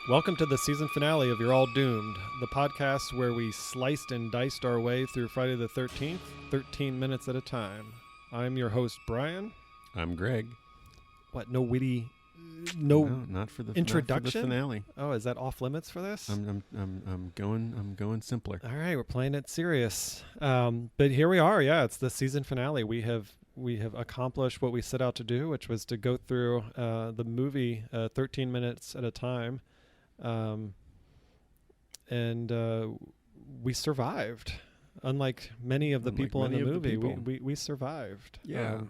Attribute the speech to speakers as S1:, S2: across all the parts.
S1: Welcome to the season finale of You're All Doomed, the podcast where we sliced and diced our way through Friday the 13th, 13 minutes at a time. I'm your host, Brian.
S2: I'm Greg.
S1: What, no witty,
S2: Not for the
S1: introduction?
S2: Not for the finale.
S1: Oh, is that off limits for this?
S2: I'm going simpler.
S1: All right, we're playing it serious. But here we are. Yeah, it's the season finale. We have accomplished what we set out to do, which was to go through the movie 13 minutes at a time. We survived. Unlike many of the people in the movie, we survived.
S2: Yeah.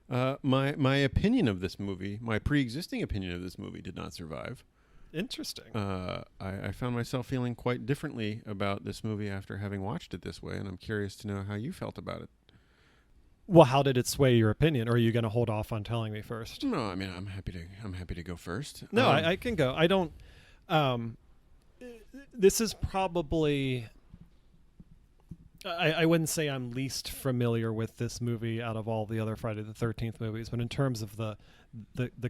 S2: My opinion of this movie, my pre-existing opinion of this movie, did not survive.
S1: Interesting.
S2: I found myself feeling quite differently about this movie after having watched it this way, and I'm curious to know how you felt about it.
S1: Well, how did it sway your opinion? Or are you going to hold off on telling me first?
S2: No, I mean I'm happy to go first.
S1: No, I can go. I don't. This is probably. I wouldn't say I'm least familiar with this movie out of all the other Friday the 13th movies, but in terms of the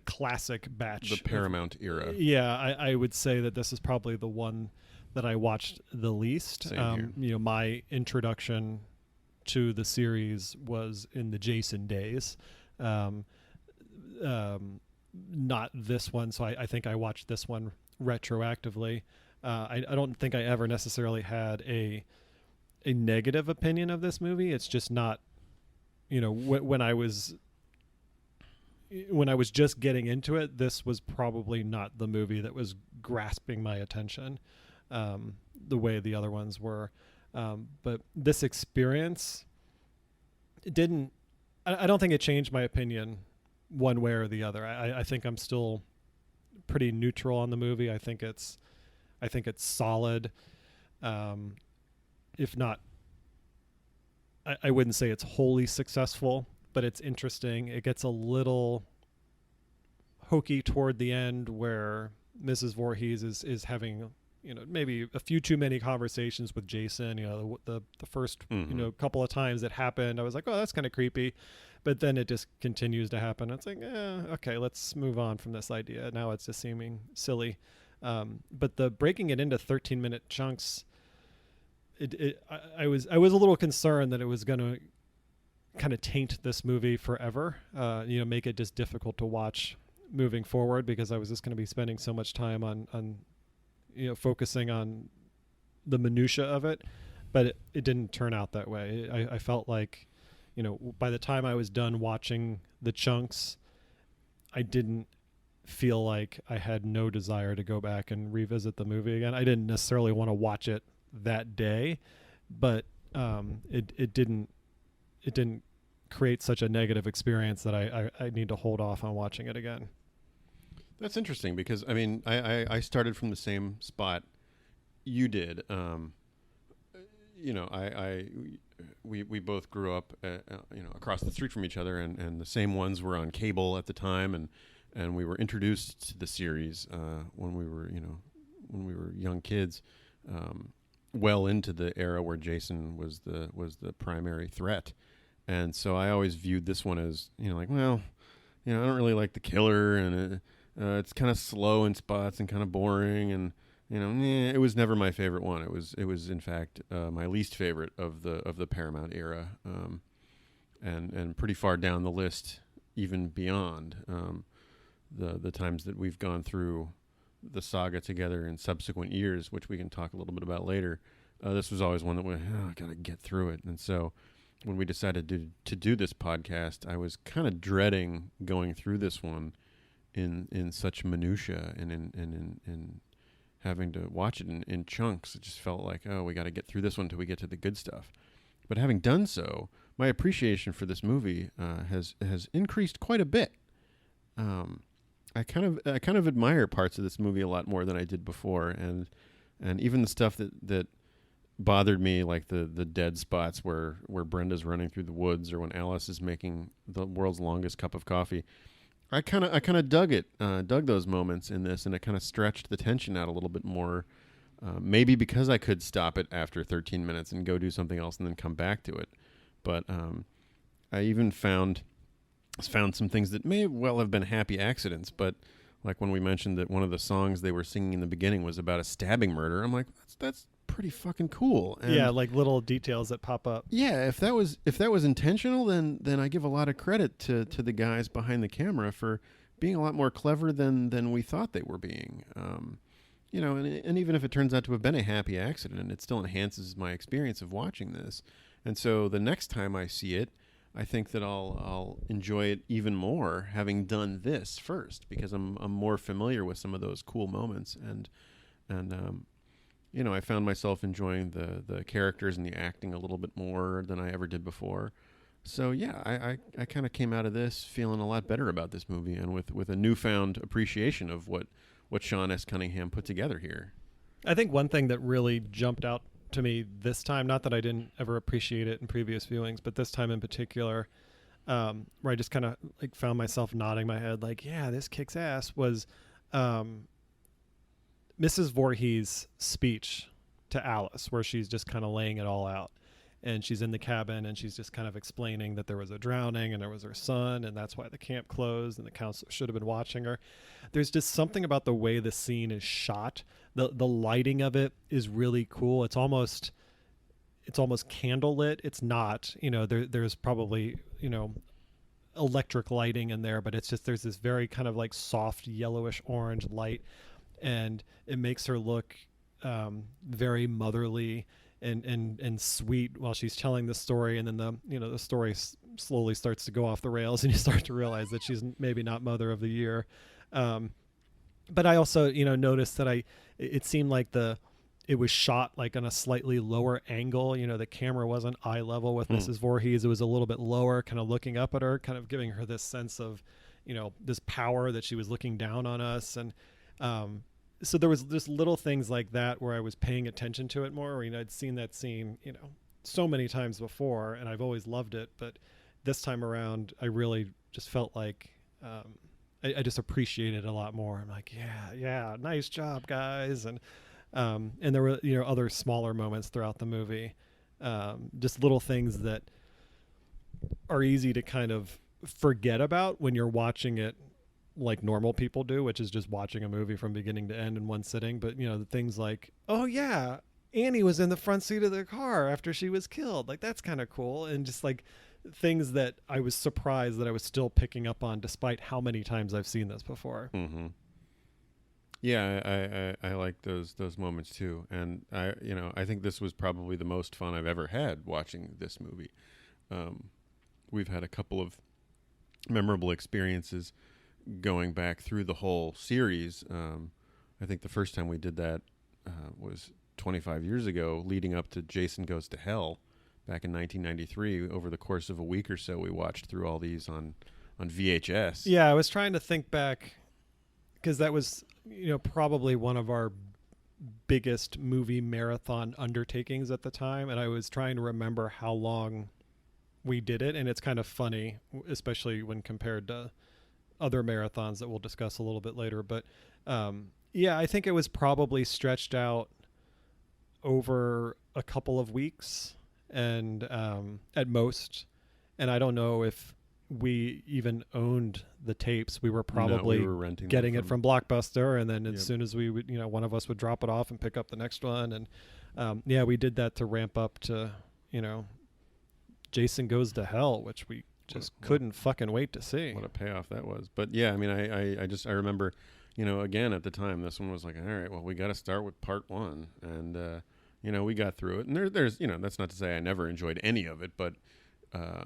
S1: classic batch,
S2: the Paramount era,
S1: yeah, I would say that this is probably the one that I watched the least.
S2: Same here.
S1: My introduction to the series was in the Jason days, not this one. So I think I watched this one retroactively. I don't think I ever necessarily had a negative opinion of this movie. It's just not, when I was just getting into it, this was probably not the movie that was grasping my attention the way the other ones were. But this experience, I don't think it changed my opinion one way or the other. I think I'm still pretty neutral on the movie. I think it's solid. If not, I wouldn't say it's wholly successful, but it's interesting. It gets a little hokey toward the end where Mrs. Voorhees is having, maybe a few too many conversations with Jason. The first, couple of times it happened, I was like, oh, that's kind of creepy. But then it just continues to happen. It's like, okay, let's move on from this idea. Now it's just seeming silly. But the breaking it into 13-minute chunks, I was a little concerned that it was going to kind of taint this movie forever, make it just difficult to watch moving forward, because I was just going to be spending so much time on focusing on the minutia of it. But it didn't turn out that way. I felt like, by the time I was done watching the chunks, I didn't feel like I had no desire to go back and revisit the movie again. I didn't necessarily want to watch it that day, but it didn't create such a negative experience that I need to hold off on watching it again.
S2: That's interesting, because I mean I started from the same spot you did. We both grew up across the street from each other, and the same ones were on cable at the time, and we were introduced to the series when we were young kids, well into the era where Jason was the primary threat. And so I always viewed this one as, I don't really like the killer, and it's kind of slow in spots and kind of boring, and it was never my favorite one. It was in fact my least favorite of the Paramount era, and pretty far down the list, even beyond the times that we've gone through the saga together in subsequent years, which we can talk a little bit about later. This was always one that I gotta get through it. And so when we decided to do this podcast, I was kind of dreading going through this one in such minutia and in having to watch it in chunks. It just felt like, we got to get through this one till we get to the good stuff. But having done so, my appreciation for this movie has increased quite a bit. I kind of admire parts of this movie a lot more than I did before, and even the stuff that bothered me, like the dead spots where Brenda's running through the woods, or when Alice is making the world's longest cup of coffee. I kind of dug those moments in this, and it kind of stretched the tension out a little bit more. Maybe because I could stop it after 13 minutes and go do something else and then come back to it. But I even found some things that may well have been happy accidents, but Like when we mentioned that one of the songs they were singing in the beginning was about a stabbing murder. I'm like, that's pretty fucking cool. And
S1: yeah, like little details that pop up.
S2: yeah, if that was intentional, then I give a lot of credit to the guys behind the camera for being a lot more clever than we thought they were being. You know, and even if it turns out to have been a happy accident, it still enhances my experience of watching this. And so the next time I see it, I think that I'll enjoy it even more having done this first, because I'm more familiar with some of those cool moments, and you know, I found myself enjoying the characters and the acting a little bit more than I ever did before. So yeah, I kind of came out of this feeling a lot better about this movie, and with a newfound appreciation of what Sean S. Cunningham put together here.
S1: I think one thing that really jumped out to me this time, not that I didn't ever appreciate it in previous viewings, but this time in particular, where I just kind of like found myself nodding my head like, yeah, this kicks ass, was Mrs. Voorhees' speech to Alice, where she's just kind of laying it all out. And she's in the cabin and she's just kind of explaining that there was a drowning and there was her son, and that's why the camp closed and the counselor should have been watching her. There's just something about the way the scene is shot. The lighting of it is really cool. It's almost candlelit. It's not, you know, there's probably, you know, electric lighting in there, but it's just, there's this very kind of like soft yellowish orange light, and it makes her look very motherly and sweet while she's telling the story. And then the story slowly starts to go off the rails, and you start to realize that she's maybe not Mother of the Year. But I also, noticed that it seemed like it was shot like on a slightly lower angle. The camera wasn't eye level with Mrs. Voorhees. It was a little bit lower, kind of looking up at her, kind of giving her this sense of, this power that she was looking down on us. And, so there was just little things like that where I was paying attention to it more, where, I'd seen that scene, so many times before, and I've always loved it. But this time around, I really just felt like, I just appreciated it a lot more. I'm like, yeah, nice job, guys. And there were, other smaller moments throughout the movie, just little things that are easy to kind of forget about when you're watching it like normal people do, which is just watching a movie from beginning to end in one sitting. But the things like, oh yeah, Annie was in the front seat of the car after she was killed, like that's kind of cool. And just like things that I was surprised that I was still picking up on despite how many times I've seen this before.
S2: Mm-hmm. Yeah, I like those moments too. And I think this was probably the most fun I've ever had watching this movie. We've had a couple of memorable experiences going back through the whole series. I think the first time we did that was 25 years ago, leading up to Jason Goes to Hell back in 1993. Over the course of a week or so, we watched through all these on VHS.
S1: Yeah, I was trying to think back, because that was probably one of our biggest movie marathon undertakings at the time, and I was trying to remember how long we did it. And it's kind of funny, especially when compared to other marathons that we'll discuss a little bit later. But I think it was probably stretched out over a couple of weeks, and at most. And I don't know if we even owned the tapes. We were probably
S2: we were renting
S1: getting it from Blockbuster, and then as
S2: Yep.
S1: soon as we would, one of us would drop it off and pick up the next one. And we did that to ramp up to Jason Goes to Hell, which we just couldn't fucking wait to see.
S2: What a payoff that was. But yeah, I mean, I remember, again at the time, this one was like, all right, well, we got to start with part one, and we got through it. And there's that's not to say I never enjoyed any of it, but I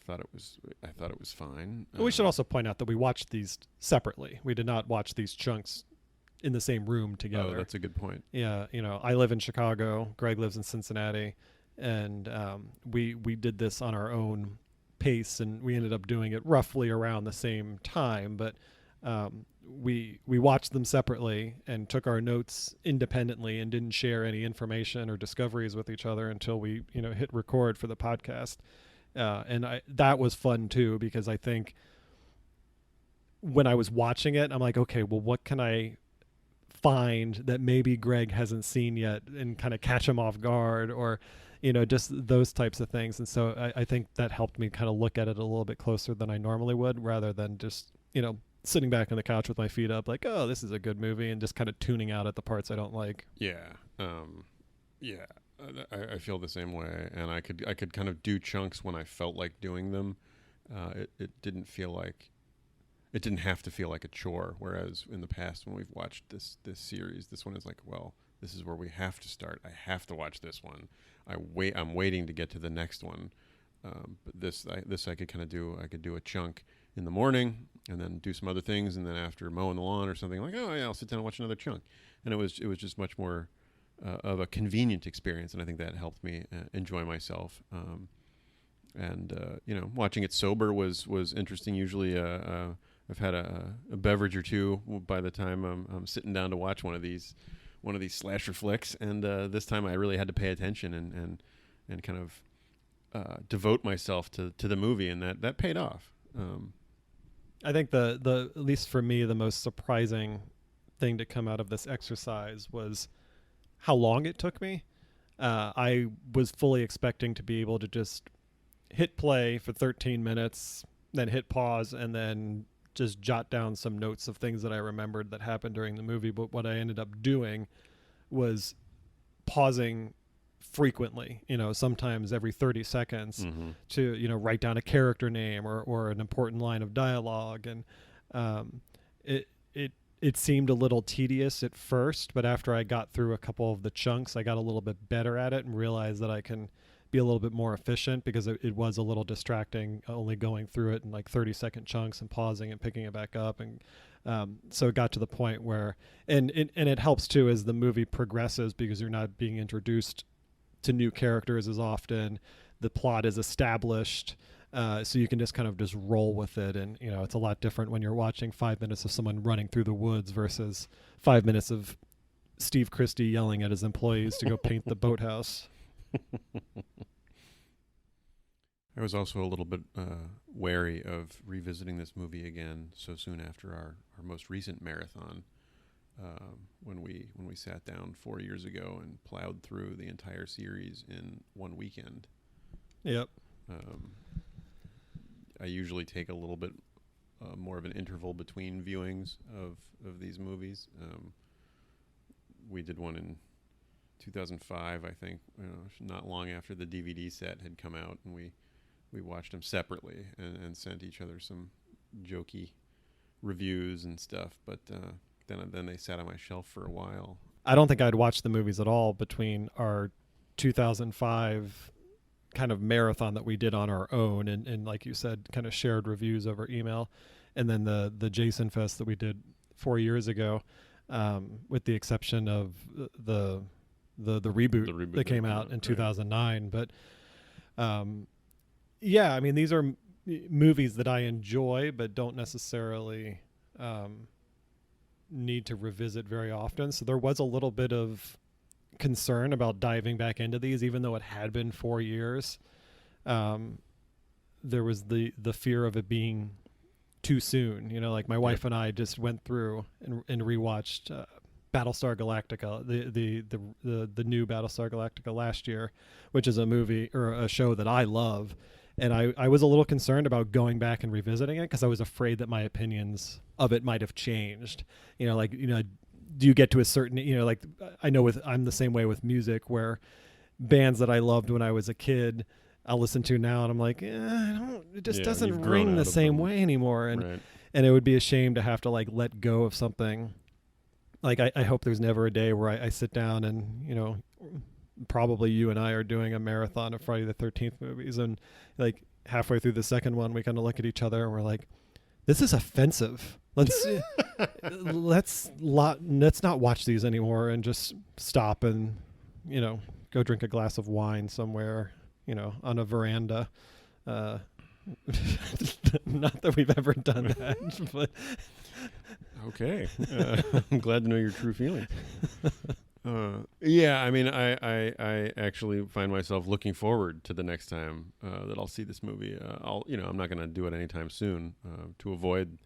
S2: thought it was fine.
S1: We should also point out that we watched these separately. We did not watch these chunks in the same room together.
S2: Oh, that's a good point.
S1: Yeah, I live in Chicago. Greg lives in Cincinnati. And we did this on our own pace, and we ended up doing it roughly around the same time. But we watched them separately and took our notes independently, and didn't share any information or discoveries with each other until we hit record for the podcast. And that was fun too, because I think when I was watching it, I'm like, okay, well, what can I find that maybe Greg hasn't seen yet, and kind of catch him off guard, or just those types of things. And so I think that helped me kind of look at it a little bit closer than I normally would, rather than just, sitting back on the couch with my feet up, like, oh, this is a good movie, and just kind of tuning out at the parts I don't like.
S2: Yeah. Yeah. I feel the same way, and I could kind of do chunks when I felt like doing them. It didn't feel like it didn't have to feel like a chore. Whereas in the past, when we've watched this series, this one is like, well, this is where we have to start. I have to watch this one. I'm waiting to get to the next one. But this I could kind of do. I could do a chunk in the morning and then do some other things, and then after mowing the lawn or something, like, oh yeah, I'll sit down and watch another chunk. And it was just much more of a convenient experience, and I think that helped me enjoy myself. Watching it sober was interesting. Usually, I've had a beverage or two by the time I'm sitting down to watch one of these slasher flicks, and this time I really had to pay attention and kind of devote myself to the movie, and that paid off.
S1: I think the at least for me, the most surprising thing to come out of this exercise was how long it took me. I was fully expecting to be able to just hit play for 13 minutes, then hit pause, and then just jot down some notes of things that I remembered that happened during the movie. But what I ended up doing was pausing frequently, sometimes every 30 seconds to, write down a character name or an important line of dialogue. And it seemed a little tedious at first, but after I got through a couple of the chunks, I got a little bit better at it and realized that I can be a little bit more efficient, because it was a little distracting only going through it in like 30-second chunks and pausing and picking it back up. And so it got to the point where, and it helps too as the movie progresses, because you're not being introduced to new characters as often. The plot is established, so you can just kind of just roll with it. And it's a lot different when you're watching 5 minutes of someone running through the woods versus 5 minutes of Steve Christie yelling at his employees to go paint the boathouse.
S2: I was also a little bit wary of revisiting this movie again so soon after our most recent marathon, when we sat down 4 years ago and plowed through the entire series in one weekend.
S1: Yep.
S2: I usually take a little bit more of an interval between viewings of these movies. We did one in 2005, I think, not long after the DVD set had come out, and we watched them separately and sent each other some jokey reviews and stuff. But then they sat on my shelf for a while.
S1: I don't think I'd watched the movies at all between our 2005 kind of marathon that we did on our own, and like you said, kind of shared reviews over email, and then the Jason Fest that we did 4 years ago, with the exception of the reboot that came out in 2009. But yeah, I mean, these are movies that I enjoy, but don't necessarily need to revisit very often. So there was a little bit of concern about diving back into these, even though it had been 4 years. There was the fear of it being too soon. Like my wife and I just went through and rewatched Battlestar Galactica, the new Battlestar Galactica last year, which is a movie or a show that I love. And I was a little concerned about going back and revisiting it, because I was afraid that my opinions of it might have changed. Do you get to a certain, like I know I'm the same way with music, where bands that I loved when I was a kid, I'll listen to now and I'm like, it just doesn't ring the same way anymore. And
S2: Right.
S1: and it would be a shame to have to like let go of something. Like I hope there's never a day where I sit down and, probably you and I are doing a marathon of Friday the 13th movies, and like halfway through the second one, we kind of look at each other and we're like, this is offensive. Let's not watch these anymore, and just stop and, go drink a glass of wine somewhere, on a veranda. Not that we've ever done that, but
S2: Okay. I'm glad to know your true feelings. Yeah, I mean, I actually find myself looking forward to the next time that I'll see this movie. I'm not going to do it anytime soon to avoid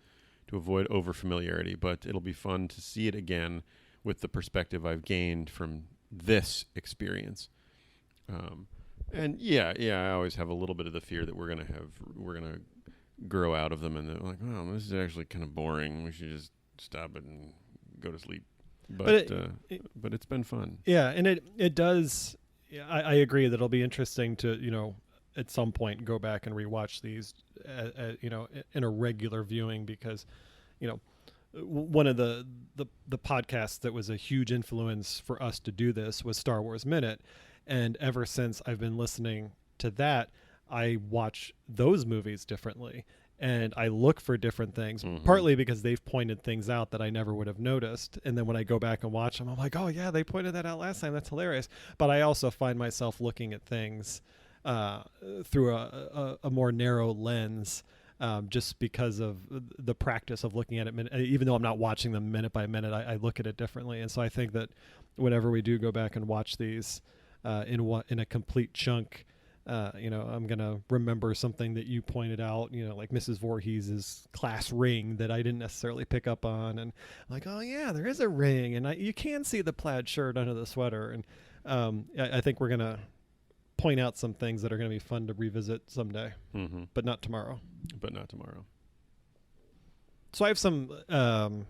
S2: over familiarity, but it'll be fun to see it again with the perspective I've gained from this experience. And I always have a little bit of the fear that we're gonna grow out of them, and they're like, "Oh, this is actually kind of boring. We should just stop it and go to sleep." But it's been fun.
S1: Yeah, and it does. Yeah, I agree that it'll be interesting to at some point go back and rewatch these, in a regular viewing, because one of the podcasts that was a huge influence for us to do this was Star Wars Minute, and ever since I've been listening to that, I watch those movies differently, and I look for different things, partly because they've pointed things out that I never would have noticed, and then when I go back and watch them, I'm like, oh yeah, they pointed that out last time, that's hilarious. But I also find myself looking at things through a more narrow lens, just because of the practice of looking at it. Even though I'm not watching them minute by minute, I look at it differently. And so I think that whenever we do go back and watch these in a complete chunk, I'm going to remember something that you pointed out, like Mrs. Voorhees' class ring that I didn't necessarily pick up on. And like, oh yeah, there is a ring, and you can see the plaid shirt under the sweater. And I think we're going to point out some things that are going to be fun to revisit someday, but not tomorrow. So I have some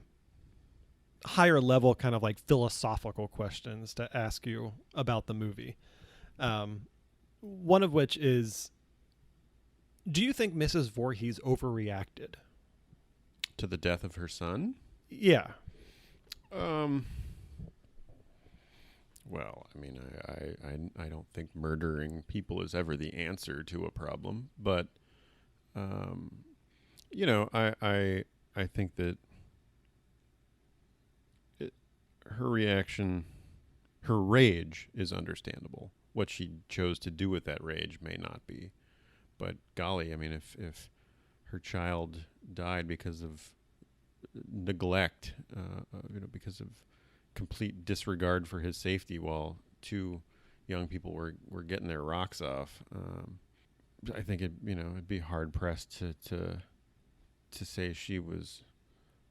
S1: higher level kind of like philosophical questions to ask you about the movie. One of which is, do you think Mrs. Voorhees overreacted
S2: To the death of her son?
S1: Yeah.
S2: Well, I mean, I don't think murdering people is ever the answer to a problem, but I think that her reaction, her rage is understandable. What she chose to do with that rage may not be, but golly, I mean, if her child died because of neglect, because of complete disregard for his safety while two young people were getting their rocks off, I think it'd be hard pressed to say she was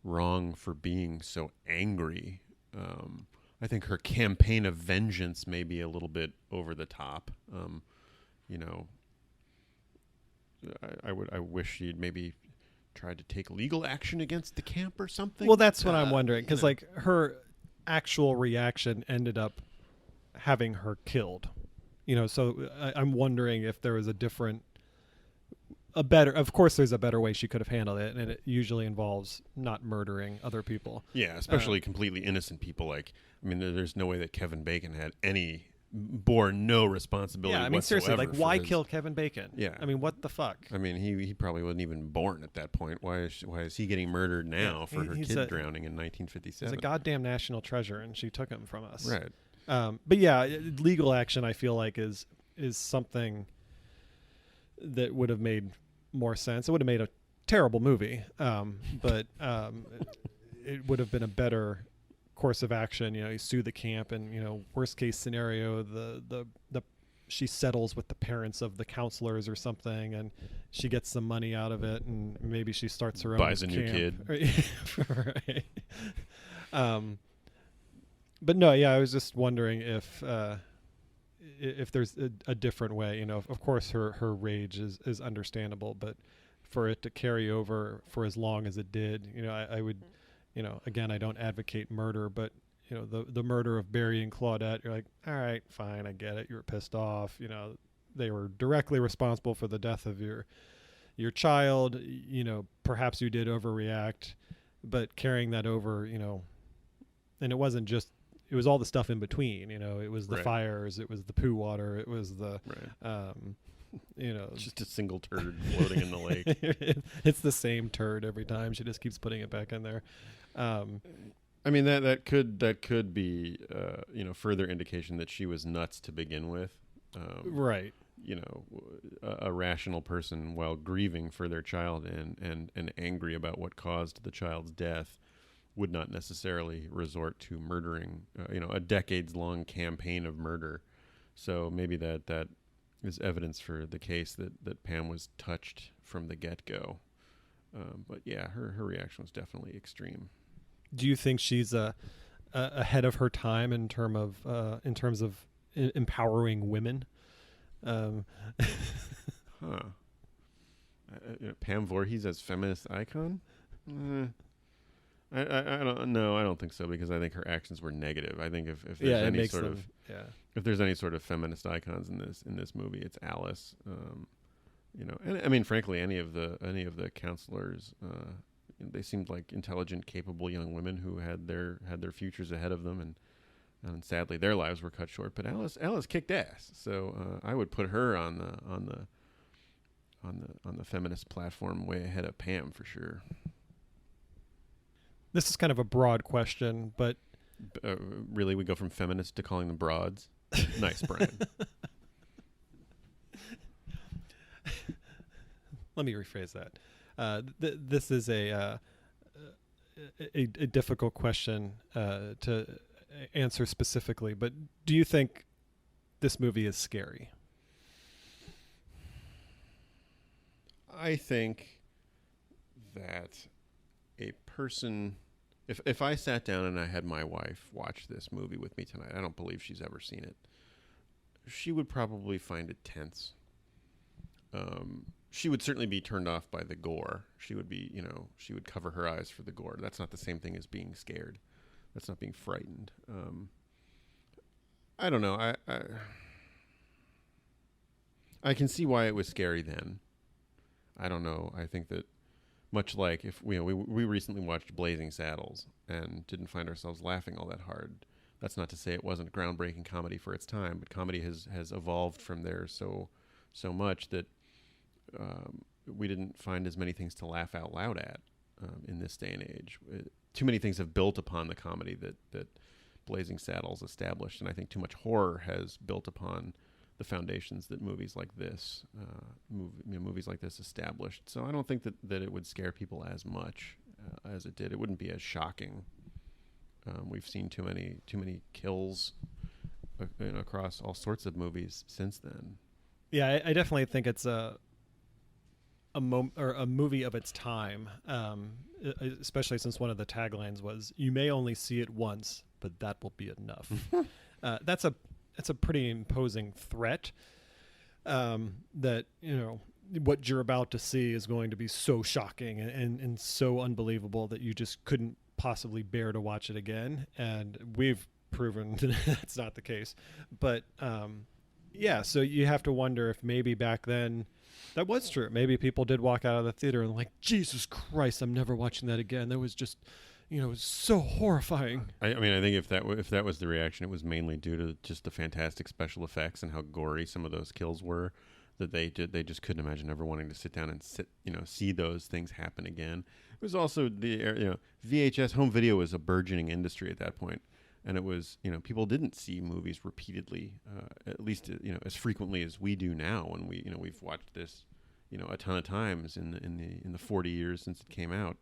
S2: wrong for being so angry. I think her campaign of vengeance may be a little bit over the top. I wish she'd maybe tried to take legal action against the camp or something.
S1: Well, that's what I'm wondering, because like her actual reaction ended up having her killed. So I'm wondering if there was of course there's a better way she could have handled it, and it usually involves not murdering other people.
S2: Yeah, especially completely innocent people. Like, I mean, there's no way that Kevin Bacon bore no responsibility.
S1: Yeah, I mean, seriously, like, why kill Kevin Bacon?
S2: Yeah.
S1: I mean, what the fuck?
S2: I mean, he probably wasn't even born at that point. Why is he getting murdered now for her kid drowning in 1957?
S1: He's a goddamn national treasure, and she took him from us.
S2: Right.
S1: But yeah, legal action, I feel like, is something that would have made more sense. It would have made a terrible movie, but it would have been a better course of action. You sue the camp, and worst case scenario, the she settles with the parents of the counselors or something, and she gets some money out of it, and maybe she starts her own
S2: buys a
S1: camp.
S2: new kid.
S1: Right. But no, yeah, I was just wondering if there's a different way. Of course her rage is understandable, but for it to carry over for as long as it did, I would, again, I don't advocate murder, but the murder of Barry and Claudette, you're like, all right, fine, I get it, you were pissed off, they were directly responsible for the death of your child, perhaps you did overreact, but carrying that over, and it wasn't just, it was all the stuff in between, it was the fires, it was the poo water, it was the,
S2: just a single turd floating in the lake.
S1: It's the same turd every time. She just keeps putting it back in there.
S2: I mean, that could be, further indication that she was nuts to begin with.
S1: Right.
S2: A rational person, while grieving for their child and angry about what caused the child's death, would not necessarily resort to murdering, a decades-long campaign of murder. So maybe that is evidence for the case that Pam was touched from the get-go. But yeah, her reaction was definitely extreme.
S1: Do you think she's ahead of her time in terms of empowering women?
S2: Huh. Pam Voorhees as feminist icon. Eh, I don't know. I don't think so because I think her actions were negative. I think if there's
S1: Yeah, it
S2: any
S1: makes
S2: sort
S1: them.
S2: of
S1: Yeah.
S2: if there's any sort of feminist icons in this movie, it's Alice. And I mean, frankly, any of the counselors, they seemed like intelligent, capable young women who had their futures ahead of them, and sadly their lives were cut short. But Alice kicked ass, so I would put her on the feminist platform way ahead of Pam for sure.
S1: This is kind of a broad question, but
S2: Really, we go from feminist to calling them broads. Nice, Brian.
S1: let me rephrase that. This is a difficult question to answer specifically, but do you think this movie is scary?
S2: I think that a person, if I sat down and I had my wife watch this movie with me tonight, I don't believe she's ever seen it. She would probably find it tense. She would certainly be turned off by the gore. She would be, she would cover her eyes for the gore. That's not the same thing as being scared. That's not being frightened. I don't know. I can see why it was scary then. I don't know. I think that much like if we recently watched Blazing Saddles and didn't find ourselves laughing all that hard. That's not to say it wasn't groundbreaking comedy for its time, but comedy has evolved from there so much that we didn't find as many things to laugh out loud at in this day and age. Too many things have built upon the comedy that Blazing Saddles established, and I think too much horror has built upon the foundations that movies like this established. So I don't think that it would scare people as much as it did. It wouldn't be as shocking. We've seen too many kills across all sorts of movies since then.
S1: Yeah, I definitely think it's a movie of its time, especially since one of the taglines was "You may only see it once, but that will be enough." That's a pretty imposing threat. That what you're about to see is going to be so shocking and so unbelievable that you just couldn't possibly bear to watch it again. And we've proven that's not the case. But yeah, so you have to wonder if maybe back then that was true. Maybe people did walk out of the theater and like, Jesus Christ, I'm never watching that again. That was just, it was so horrifying.
S2: I mean, I think if that was the reaction, it was mainly due to just the fantastic special effects and how gory some of those kills were. That they just couldn't imagine ever wanting to sit down and see those things happen again. It was also the VHS home video was a burgeoning industry at that point, and it was people didn't see movies repeatedly, at least as frequently as we do now. And we've watched this a ton of times in the 40 years since it came out,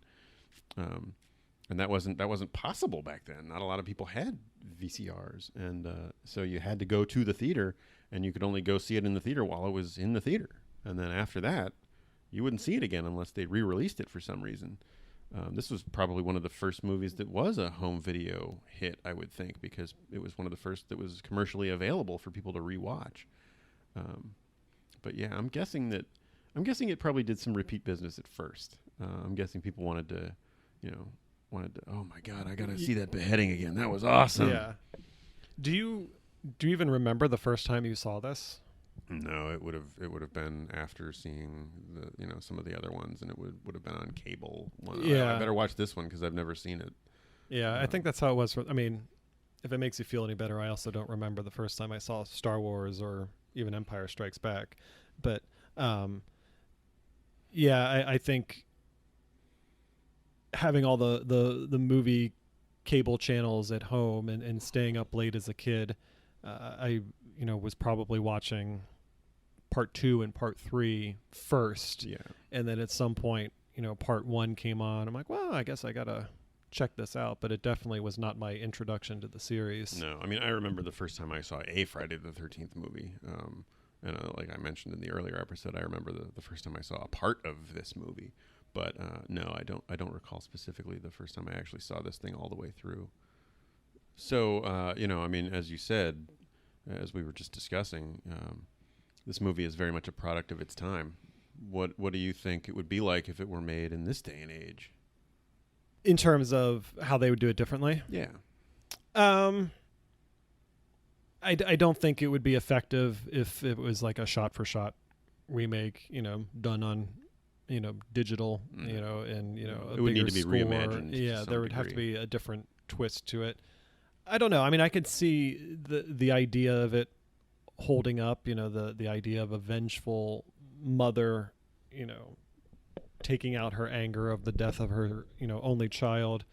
S2: and that wasn't possible back then. Not a lot of people had VCRs, and so you had to go to the theater. And you could only go see it in the theater while it was in the theater. And then after that, you wouldn't see it again unless they re-released it for some reason. This was probably one of the first movies that was a home video hit, I would think, because it was one of the first that was commercially available for people to re-watch. But yeah, I'm guessing it probably did some repeat business at first. I'm guessing people wanted to, oh my God, I got to see that beheading again. That was awesome.
S1: Yeah. Do you even remember the first time you saw this?
S2: No, it would have been after seeing the some of the other ones, and it would have been on cable.
S1: Yeah,
S2: I better watch this one because I've never seen it.
S1: Yeah, I think that's how it was. I mean, if it makes you feel any better, I also don't remember the first time I saw Star Wars or even Empire Strikes Back. But yeah, I think having all the movie cable channels at home and staying up late as a kid. I was probably watching part 2 and part 3 first.
S2: Yeah.
S1: And then at some point, part 1 came on. I'm like, well, I guess I got to check this out. But it definitely was not my introduction to the series.
S2: No, I mean, I remember the first time I saw a Friday the 13th movie. And like I mentioned in the earlier episode, I remember the first time I saw a part of this movie. But no, I don't recall specifically the first time I actually saw this thing all the way through. So, I mean, as you said, as we were just discussing, this movie is very much a product of its time. What do you think it would be like if it were made in this day and age?
S1: In terms of how they would do it differently.
S2: Yeah.
S1: Um, I don't think it would be effective if it was like a shot for shot remake, done on, digital, and a
S2: It would need
S1: bigger
S2: to be
S1: score.
S2: reimagined to
S1: Yeah,
S2: some
S1: there would have to
S2: degree.
S1: be a different twist to it. I don't know. I mean, I could see the idea of it holding up. The idea of a vengeful mother, taking out her anger of the death of her, only child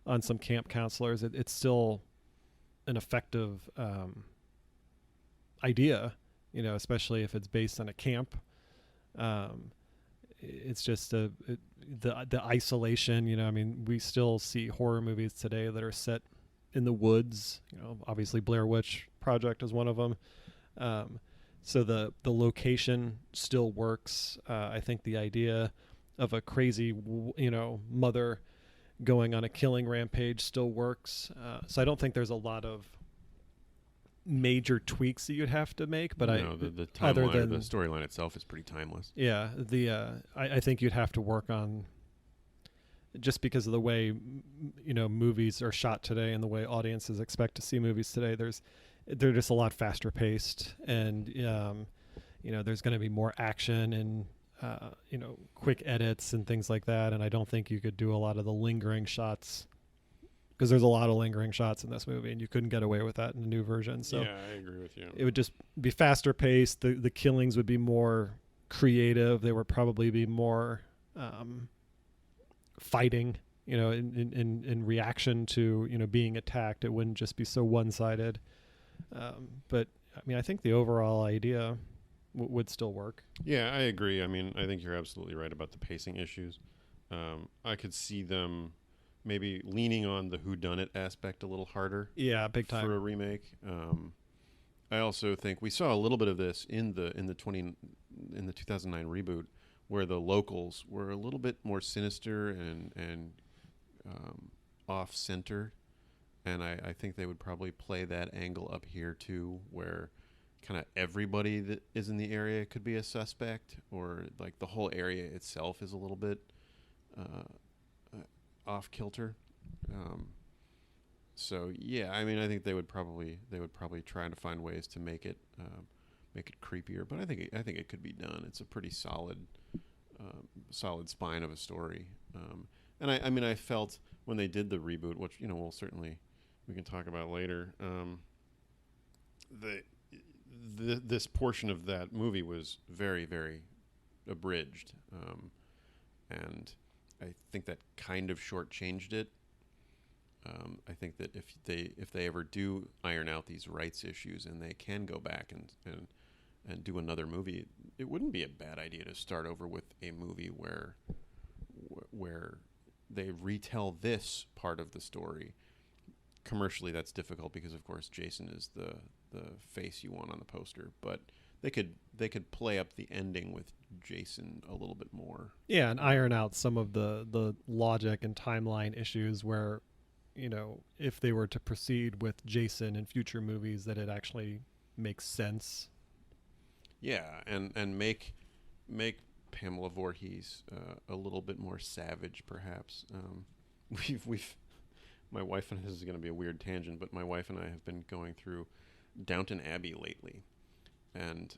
S1: on some camp counselors. It's still an effective idea, especially if it's based on a camp. Um, it's just the isolation. I mean, we still see horror movies today that are set in the woods. Obviously Blair Witch Project is one of them. So the location still works. I think the idea of a crazy, mother going on a killing rampage still works. So I don't think there's a lot of major tweaks that you'd have to make, but
S2: no, the
S1: other
S2: timeline,
S1: than
S2: the storyline itself is pretty timeless.
S1: yeah, I think you'd have to work on, just because of the way movies are shot today and the way audiences expect to see movies today. They're just a lot faster paced, and there's going to be more action and quick edits and things like that. And I don't think you could do a lot of the lingering shots, because there's a lot of lingering shots in this movie, and you couldn't get away with that in the new version. So
S2: yeah, I agree with you.
S1: it would just be faster paced. The killings would be more creative. They would probably be more fighting, in reaction to being attacked. It wouldn't just be so one sided. But I mean, I think the overall idea would still work.
S2: Yeah, I agree. I mean, I think you're absolutely right about the pacing issues. I could see them maybe leaning on the whodunit aspect a little harder.
S1: Yeah, big time
S2: for a remake. I also think we saw a little bit of this in the 2009 reboot, where the locals were a little bit more sinister and off center, and I think they would probably play that angle up here too, where kind of everybody that is in the area could be a suspect, or like the whole area itself is a little bit off kilter. So yeah, I mean, I think they would probably try to find ways to make it creepier, but I think it could be done. It's a pretty solid spine of a story, and I mean, I felt when they did the reboot, which we can talk about later. This portion of that movie was very, very abridged, and I think that kind of shortchanged it. I think that if they ever do iron out these rights issues and they can go back and do another movie, it wouldn't be a bad idea to start over with a movie where they retell this part of the story. Commercially, that's difficult because, of course, Jason is the face you want on the poster, but they could play up the ending with Jason a little bit more.
S1: Yeah, and iron out some of the logic and timeline issues where, if they were to proceed with Jason in future movies, that it actually makes sense.
S2: Yeah, and make Pamela Voorhees a little bit more savage, perhaps. We've my wife and this is going to be a weird tangent, but my wife and I have been going through Downton Abbey lately, and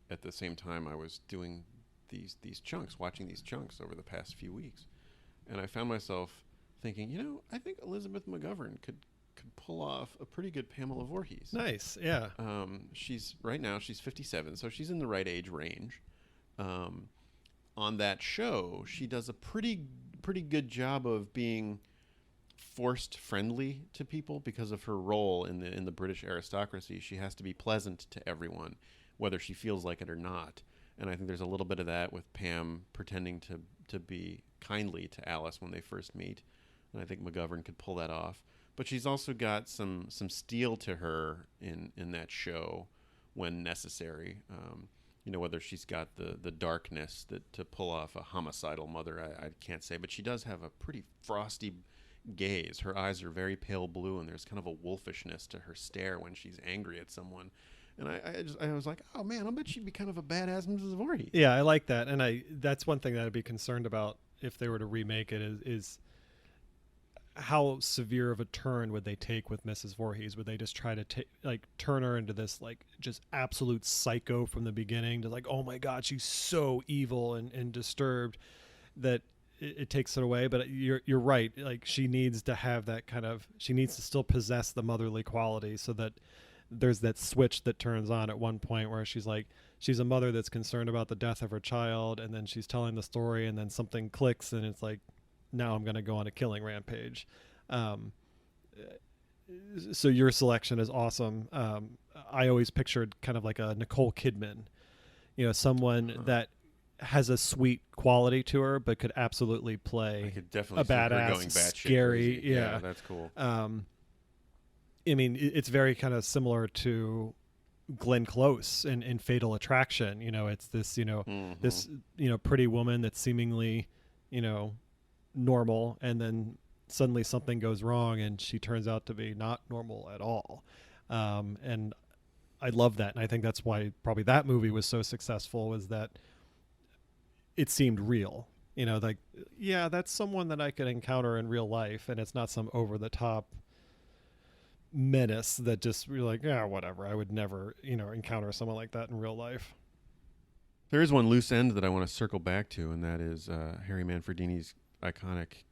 S2: at the same time I was doing watching these chunks over the past few weeks, and I found myself thinking, I think Elizabeth McGovern could pull off a pretty good Pamela Voorhees.
S1: Nice, yeah.
S2: She's 57, so she's in the right age range. On that show, she does a pretty good job of being forced friendly to people because of her role in the British aristocracy. She has to be pleasant to everyone, whether she feels like it or not. And I think there's a little bit of that with Pam pretending to be kindly to Alice when they first meet. And I think McGovern could pull that off. But she's also got some steel to her in that show when necessary. Whether she's got the darkness to pull off a homicidal mother, I can't say. But she does have a pretty frosty gaze. Her eyes are very pale blue, and there's kind of a wolfishness to her stare when she's angry at someone. And I was like, oh man, I bet she'd be kind of a badass Mrs. Voorhees.
S1: Yeah, I like that, and that's one thing that I'd be concerned about if they were to remake it is how severe of a turn would they take with Mrs. Voorhees? Would they just try to turn her into this like just absolute psycho from the beginning to like, oh my god, she's so evil and disturbed that it takes it away? But you're right. Like she needs to have that kind of, she needs to still possess the motherly quality so that there's that switch that turns on at one point where she's like, she's a mother that's concerned about the death of her child, and then she's telling the story, and then something clicks, and it's like, now I'm going to go on a killing rampage. So your selection is awesome. I always pictured kind of like a Nicole Kidman, someone that has a sweet quality to her, but could absolutely play
S2: I could definitely
S1: a
S2: see her
S1: badass,
S2: going batshit
S1: scary.
S2: crazy.
S1: Yeah,
S2: that's cool.
S1: I mean, it's very kind of similar to Glenn Close in Fatal Attraction. It's this, this, pretty woman that's seemingly, normal, and then suddenly something goes wrong and she turns out to be not normal at all. And I love that. And I think that's why probably that movie was so successful, was that it seemed real. Like, yeah, that's someone that I could encounter in real life, and it's not some over the top menace that just you're like, yeah, whatever. I would never, encounter someone like that in real life.
S2: There is one loose end that I want to circle back to, and that is Harry Manfredini's iconic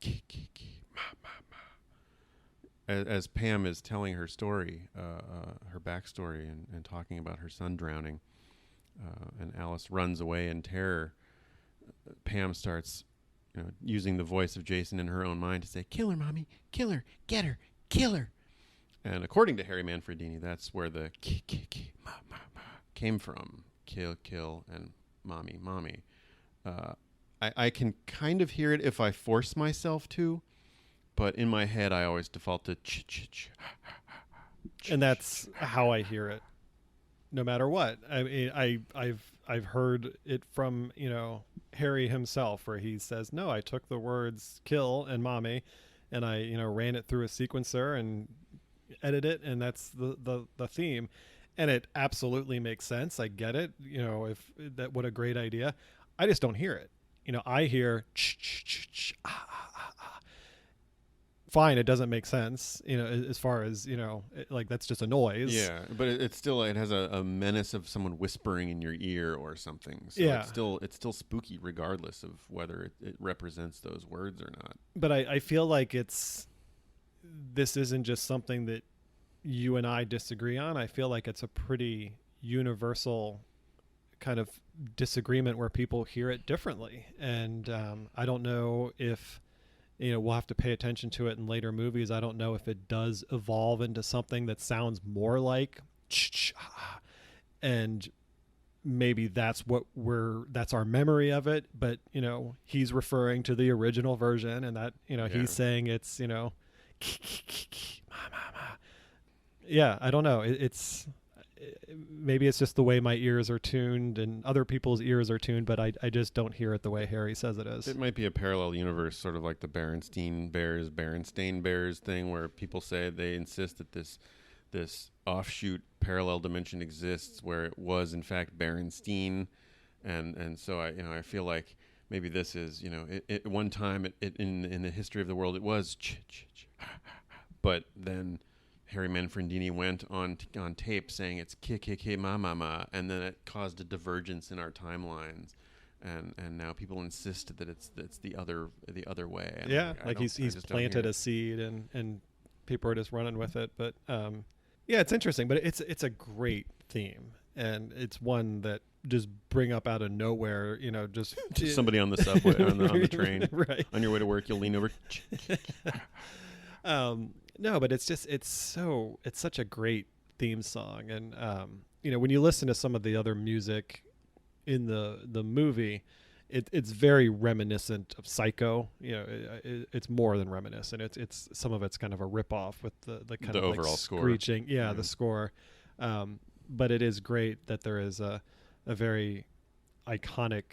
S2: as Pam is telling her story, her backstory, and talking about her son drowning, and Alice runs away in terror. Pam starts, using the voice of Jason in her own mind to say, "Kill her, mommy! Kill her! Get her! Kill her!" And according to Harry Manfredini, that's where the came from. Kill, kill, and mommy, mommy. I can kind of hear it if I force myself to, but in my head I always default to ch.
S1: And that's how I hear it, no matter what. I mean, I've heard it from Harry himself, where he says, "No, I took the words kill and mommy, and I ran it through a sequencer and edit it, and that's the theme." And it absolutely makes sense. I get it. If that, what a great idea. I just don't hear it. I hear fine. It doesn't make sense. As far as like that's just a noise.
S2: Yeah, but it still has a menace of someone whispering in your ear or something. So
S1: yeah,
S2: it's still spooky regardless of whether it represents those words or not.
S1: But I feel like this isn't just something that you and I disagree on. I feel like it's a pretty universal kind of disagreement where people hear it differently. And I don't know if, we'll have to pay attention to it in later movies. I don't know if it does evolve into something that sounds more like, and maybe that's that's our memory of it. But, he's referring to the original version, and that, he's saying it's, yeah, I don't know. It's maybe it's just the way my ears are tuned and other people's ears are tuned, but I just don't hear it the way Harry says it is.
S2: It might be a parallel universe, sort of like the Berenstain Bears thing, where people say they insist that this offshoot parallel dimension exists, where it was in fact Berenstein, and so I feel like maybe this is it one time it in the history of the world it was but then Harry Manfredini went on tape saying it's ki ma ma ma, and then it caused a divergence in our timelines, and now people insist that it's the other way. And
S1: yeah, like he's planted a seed, and people are just running with it. But yeah, it's interesting, but it's a great theme, and it's one that just bring up out of nowhere. Just
S2: somebody on the subway on the train,
S1: right on
S2: your way to work, you'll lean over.
S1: No, but it's such a great theme song. And, when you listen to some of the other music in the movie, it's very reminiscent of Psycho. It's more than reminiscent. It's some of it's kind of a ripoff with the kind of
S2: overall
S1: like
S2: score.
S1: Screeching. Yeah, the score. But it is great that there is a very iconic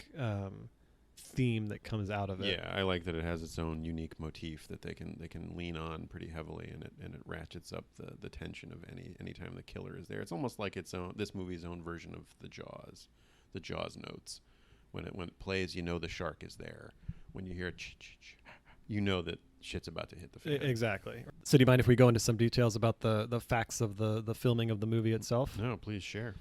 S1: theme that comes out of it.
S2: Yeah, I like that it has its own unique motif that they can lean on pretty heavily, and it ratchets up the tension of any time the killer is there. It's almost like this movie's own version of the Jaws notes. When it plays, you know the shark is there. When you hear you know that shit's about to hit the fan.
S1: Exactly. So do you mind if we go into some details about the facts of the filming of the movie itself?
S2: No, please share.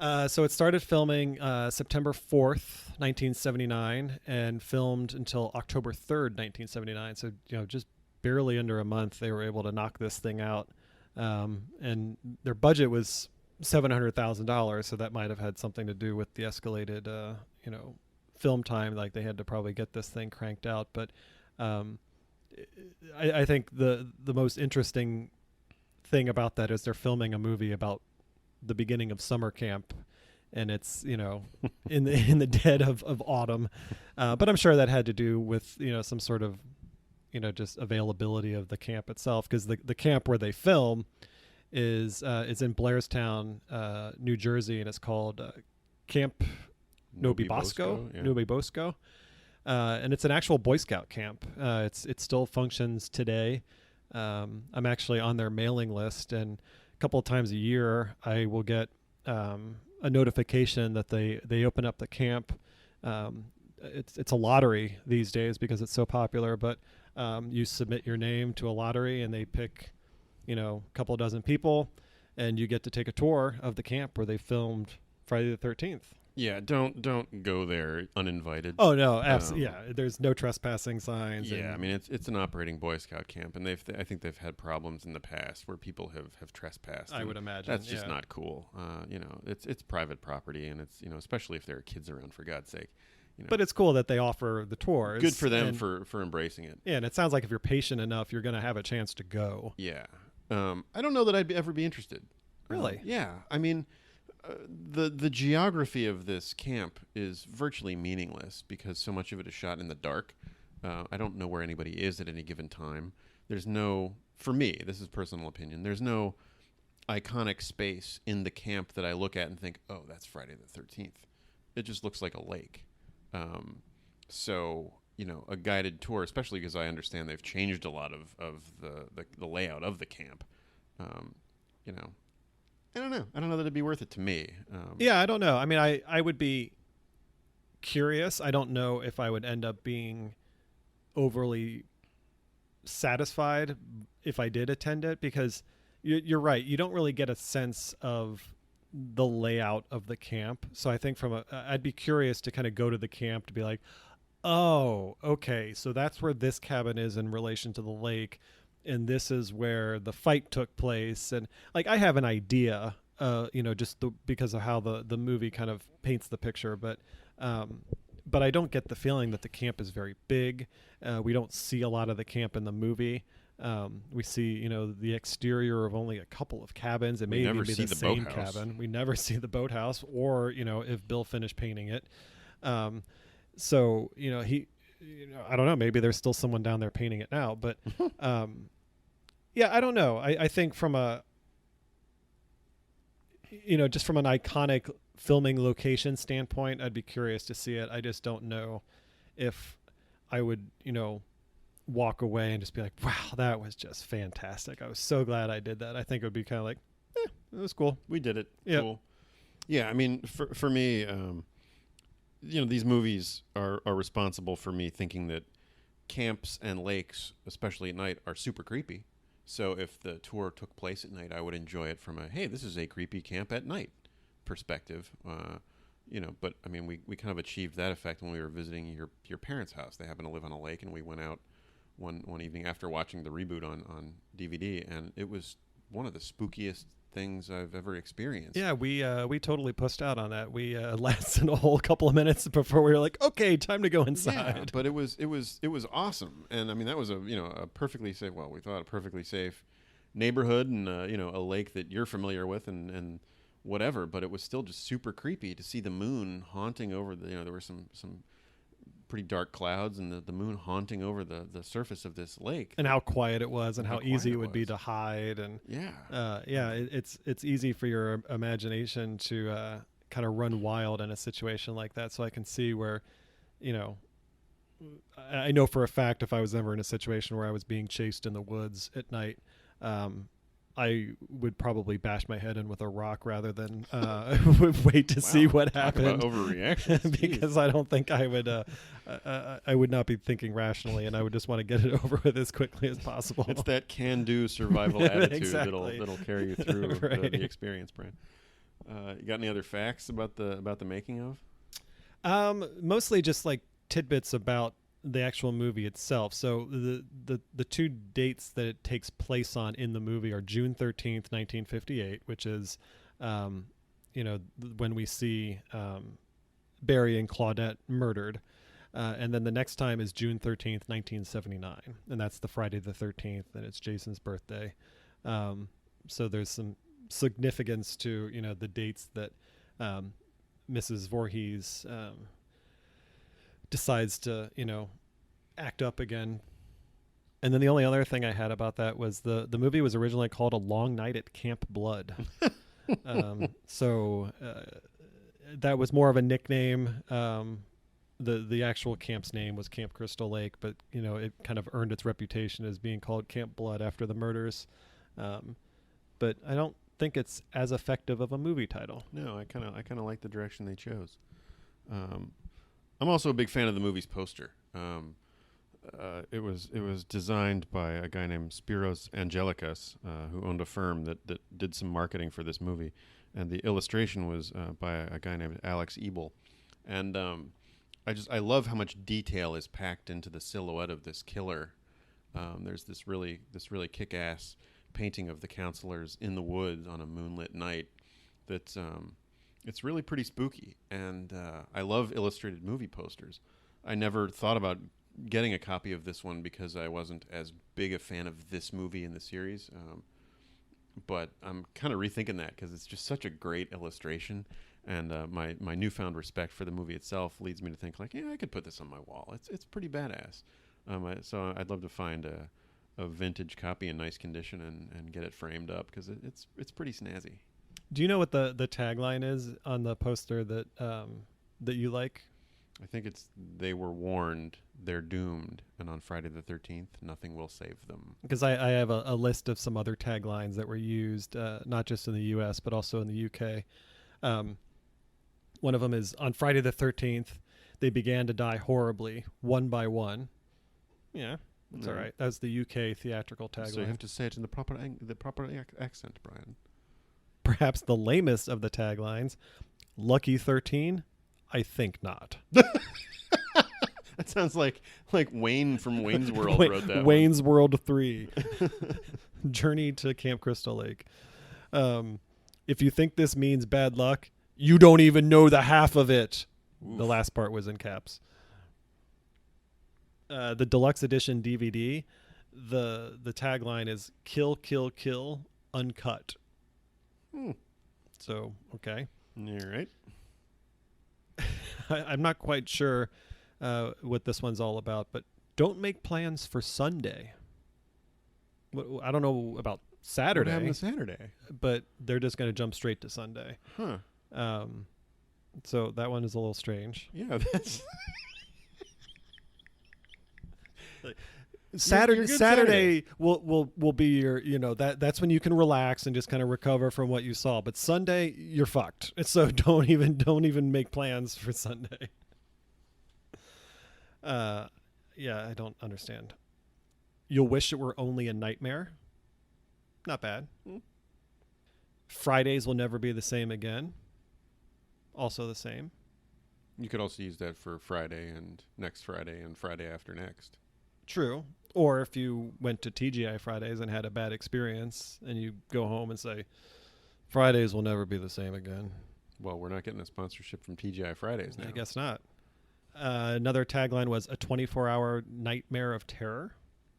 S1: So it started filming September 4th, 1979, and filmed until October 3rd, 1979. So, just barely under a month, they were able to knock this thing out. And their budget was $700,000, so that might have had something to do with the escalated, film time. Like, they had to probably get this thing cranked out. But I think the most interesting thing about that is they're filming a movie about the beginning of summer camp, and it's in the dead of autumn, but I'm sure that had to do with some sort of just availability of the camp itself, because the camp where they film is in Blairstown, New Jersey, and it's called Camp Novi Bosco.
S2: Yeah.
S1: Novi Bosco, and it's an actual Boy Scout camp. It still functions today. I'm actually on their mailing list, and a couple of times a year I will get a notification that they open up the camp. It's a lottery these days because it's so popular, but you submit your name to a lottery and they pick a couple dozen people, and you get to take a tour of the camp where they filmed Friday the 13th.
S2: Yeah, don't go there uninvited.
S1: Oh no, absolutely. Yeah, there's no trespassing signs.
S2: Yeah, I mean it's an operating Boy Scout camp, and I think they've had problems in the past where people have trespassed.
S1: I would imagine
S2: that's just not cool. It's private property, and it's especially if there are kids around, for God's sake.
S1: But it's cool that they offer the tours.
S2: Good for them for embracing it.
S1: Yeah, and it sounds like if you're patient enough, you're going to have a chance to go.
S2: Yeah, I don't know that I'd ever be interested.
S1: Really?
S2: Yeah, I mean. The geography of this camp is virtually meaningless because so much of it is shot in the dark. I don't know where anybody is at any given time. There's no, for me, this is personal opinion, there's no iconic space in the camp that I look at and think, oh, that's Friday the 13th. It just looks like a lake. So, a guided tour, especially because I understand they've changed a lot of the layout of the camp, I don't know. I don't know that it'd be worth it to me.
S1: Yeah, I don't know. I mean, I would be curious. I don't know if I would end up being overly satisfied if I did attend it, because you're right. You don't really get a sense of the layout of the camp. So I think I'd be curious to kind of go to the camp to be like, oh, okay, so that's where this cabin is in relation to the lake. And this is where the fight took place. And like, I have an idea, just because of how the movie kind of paints the picture, but I don't get the feeling that the camp is very big. We don't see a lot of the camp in the movie. We see, the exterior of only a couple of cabins. It may even be the same cabin. We never see the boathouse, or, if Bill finished painting it. So, I don't know, maybe there's still someone down there painting it now, but, yeah, I don't know. I think from just from an iconic filming location standpoint, I'd be curious to see it. I just don't know if I would, walk away and just be like, wow, that was just fantastic. I was so glad I did that. I think it would be kind of like, it was cool.
S2: We did it.
S1: Yep.
S2: Cool. Yeah, I mean, for me, these movies are responsible for me thinking that camps and lakes, especially at night, are super creepy. So if the tour took place at night, I would enjoy it from hey, this is a creepy camp at night perspective. But I mean, we kind of achieved that effect when we were visiting your parents' house. They happen to live on a lake, and we went out one evening after watching the reboot on DVD, and it was one of the spookiest things I've ever experienced.
S1: Yeah, we totally pushed out on that. We lasted a whole couple of minutes before we were like, okay, time to go inside.
S2: Yeah, but it was awesome, and I mean that was a perfectly safe. Well, we thought a perfectly safe neighborhood, and a lake that you're familiar with, and whatever. But it was still just super creepy to see the moon haunting over the. There were some pretty dark clouds, and the moon haunting over the surface of this lake,
S1: and how quiet it was, and how easy it would be to hide, and it's easy for your imagination to kind of run wild in a situation like that. So I can see where I know for a fact if I was ever in a situation where I was being chased in the woods at night, I would probably bash my head in with a rock rather than wait to see what
S2: Talk
S1: happened.
S2: about overreactions.
S1: Because I don't think I would. I would not be thinking rationally, and I would just want to get it over with as quickly as possible.
S2: It's that can-do survival attitude
S1: Exactly.
S2: that'll carry you through
S1: Right.
S2: the experience, Brian. You got any other facts about the making of?
S1: Mostly just like tidbits about the actual movie itself. So the two dates that it takes place on in the movie are June 13th, 1958, which is, when we see Barry and Claudette murdered. And then the next time is June 13th, 1979. And that's the Friday the 13th, and it's Jason's birthday. So there's some significance to, the dates that Mrs. Voorhees decides to, act up again. And then the only other thing I had about that was the movie was originally called A Long Night at Camp Blood. So that was more of a nickname. The actual camp's name was Camp Crystal Lake, but it kind of earned its reputation as being called Camp Blood after the murders. But I don't think it's as effective of a movie title.
S2: No, I kind of like the direction they chose. I'm also a big fan of the movie's poster. It was designed by a guy named Spiros Angelikas, who owned a firm that did some marketing for this movie, and the illustration was by a guy named Alex Ebel, and I love how much detail is packed into the silhouette of this killer. There's this really kick-ass painting of the counselors in the woods on a moonlit night. That's it's really pretty spooky, and I love illustrated movie posters. I never thought about getting a copy of this one because I wasn't as big a fan of this movie in the series, but I'm kind of rethinking that because it's just such a great illustration, and my newfound respect for the movie itself leads me to think like, yeah, I could put this on my wall. It's pretty badass. So I'd love to find a vintage copy in nice condition and get it framed up because it's pretty snazzy.
S1: Do you know what the tagline is on the poster that you like?
S2: I think it's "They were warned, they're doomed, and on Friday the 13th, nothing will save them."
S1: Because I have a list of some other taglines that were used, not just in the U.S., but also in the U.K. One of them is, "On Friday the 13th, they began to die horribly, one by one." Yeah, that's all right. That's the UK theatrical tagline.
S2: So you have to say it in the proper accent, Brian.
S1: Perhaps the lamest of the taglines, "Lucky 13? I think not."
S2: That sounds like Wayne from Wayne's World wrote that.
S1: Wayne's World 3. Journey to Camp Crystal Lake. If you think this means bad luck, you don't even know the half of it. Oof. The last part was in caps. The deluxe edition DVD, the tagline is "Kill, kill, kill, uncut." So, okay.
S2: All right.
S1: I'm not quite sure what this one's all about, but don't make plans for Sunday. I don't know about Saturday.
S2: What happened to Saturday?
S1: But they're just going to jump straight to Sunday.
S2: Huh.
S1: So that one is a little strange.
S2: Yeah, that's...
S1: Saturday will be your, that's when you can relax and just kind of recover from what you saw. But Sunday, you're fucked. So don't even make plans for Sunday. Yeah, I don't understand. You'll wish it were only a nightmare. Not bad. Fridays will never be the same again. Also the same.
S2: You could also use that for Friday and next Friday and Friday after next.
S1: True. Or if you went to TGI Fridays and had a bad experience and you go home and say, Fridays will never be the same again.
S2: Well, we're not getting a sponsorship from TGI Fridays now.
S1: I guess not. Another tagline was "A 24-hour nightmare of terror."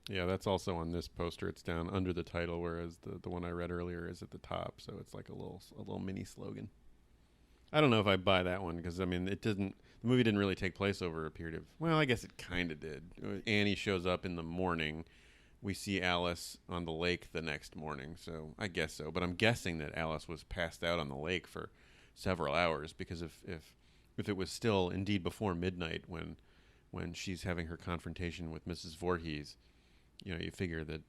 S2: Yeah, that's also on this poster. It's down under the title, whereas the one I read earlier is at the top. So it's like a little mini slogan. I don't know if I buy that one because the movie didn't really take place over a period of, well, I guess it kind of did. Annie shows up in the morning. We see Alice on the lake the next morning. So I guess so. But I'm guessing that Alice was passed out on the lake for several hours because if it was still indeed before midnight when when she's having her confrontation with Mrs. Voorhees, you figure that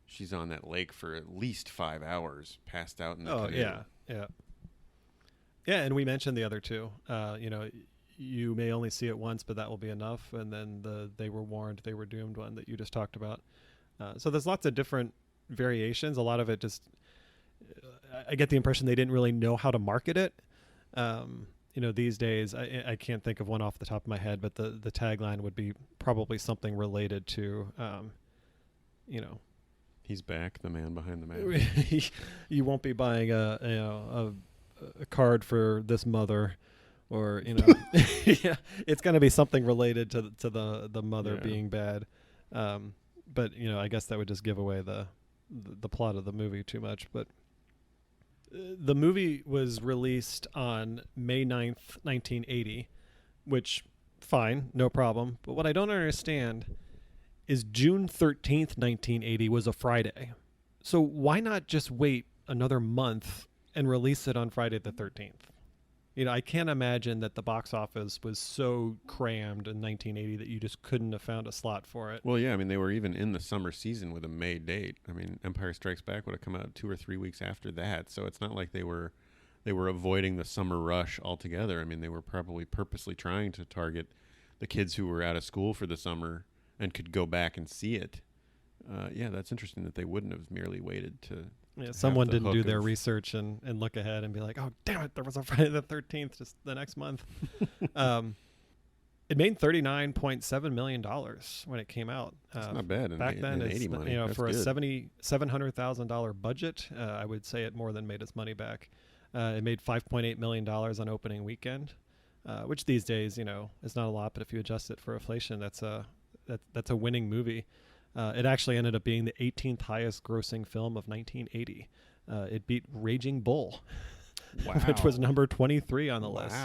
S2: she's on that lake for at least 5 hours, passed out in the canoe.
S1: Yeah. And we mentioned the other two. You may only see it once, but that will be enough. And then they were warned, they were doomed one that you just talked about. So there's lots of different variations. A lot of it just, I get the impression they didn't really know how to market it. These days, I can't think of one off the top of my head, but the tagline would be probably something related to,
S2: He's back, the man behind the mask.
S1: You won't be buying a card for this mother, or yeah, it's going to be something related to the mother being bad. But I guess that would just give away the plot of the movie too much. But the movie was released on May 9th, 1980, which, fine, no problem. But what I don't understand is June 13th, 1980 was a Friday. So why not just wait another month and release it on Friday the 13th? I can't imagine that the box office was so crammed in 1980 that you just couldn't have found a slot for it.
S2: Well, yeah, I mean, they were even in the summer season with a May date. I mean, Empire Strikes Back would have come out 2 or 3 weeks after that, so it's not like they were avoiding the summer rush altogether. I mean, they were probably purposely trying to target the kids who were out of school for the summer and could go back and see it. Yeah, that's interesting that they wouldn't have merely waited to.
S1: Yeah, someone didn't do their research and look ahead and be like, oh, damn it, there was a Friday the 13th just the next month. It made $39.7 million when it came out.
S2: That's not bad.
S1: Back then,
S2: in 80 money.
S1: For
S2: good.
S1: a $700,000 budget, I would say it more than made its money back. It made $5.8 million on opening weekend, which these days, is not a lot, but if you adjust it for inflation, that's a winning movie. It actually ended up being the 18th highest grossing film of 1980. It beat Raging Bull, which was number 23 on the list.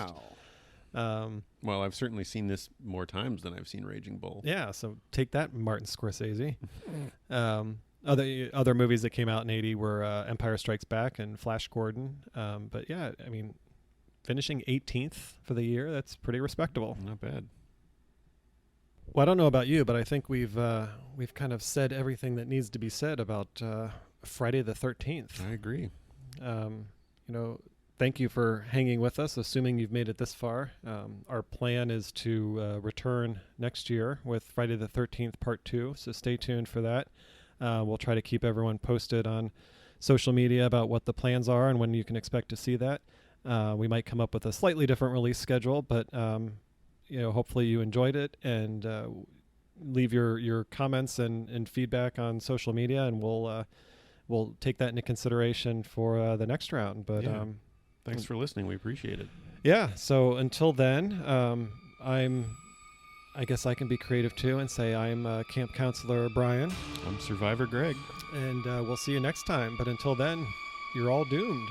S2: Well, I've certainly seen this more times than I've seen Raging Bull.
S1: Yeah, so take that, Martin Scorsese. Other movies that came out in 80 were Empire Strikes Back and Flash Gordon. But yeah, I mean, finishing 18th for the year, that's pretty respectable.
S2: Not bad.
S1: Well, I don't know about you, but I think we've kind of said everything that needs to be said about Friday the 13th.
S2: I agree.
S1: Thank you for hanging with us, assuming you've made it this far. Our plan is to return next year with Friday the 13th Part 2, so stay tuned for that. We'll try to keep everyone posted on social media about what the plans are and when you can expect to see that. We might come up with a slightly different release schedule, but hopefully you enjoyed it, and leave your comments and feedback on social media, and we'll take that into consideration for the next round. But
S2: thanks for listening. We appreciate it.
S1: Yeah. So until then, I guess I can be creative too and say I'm Camp Counselor Brian.
S2: I'm Survivor Greg.
S1: And we'll see you next time. But until then, you're all doomed.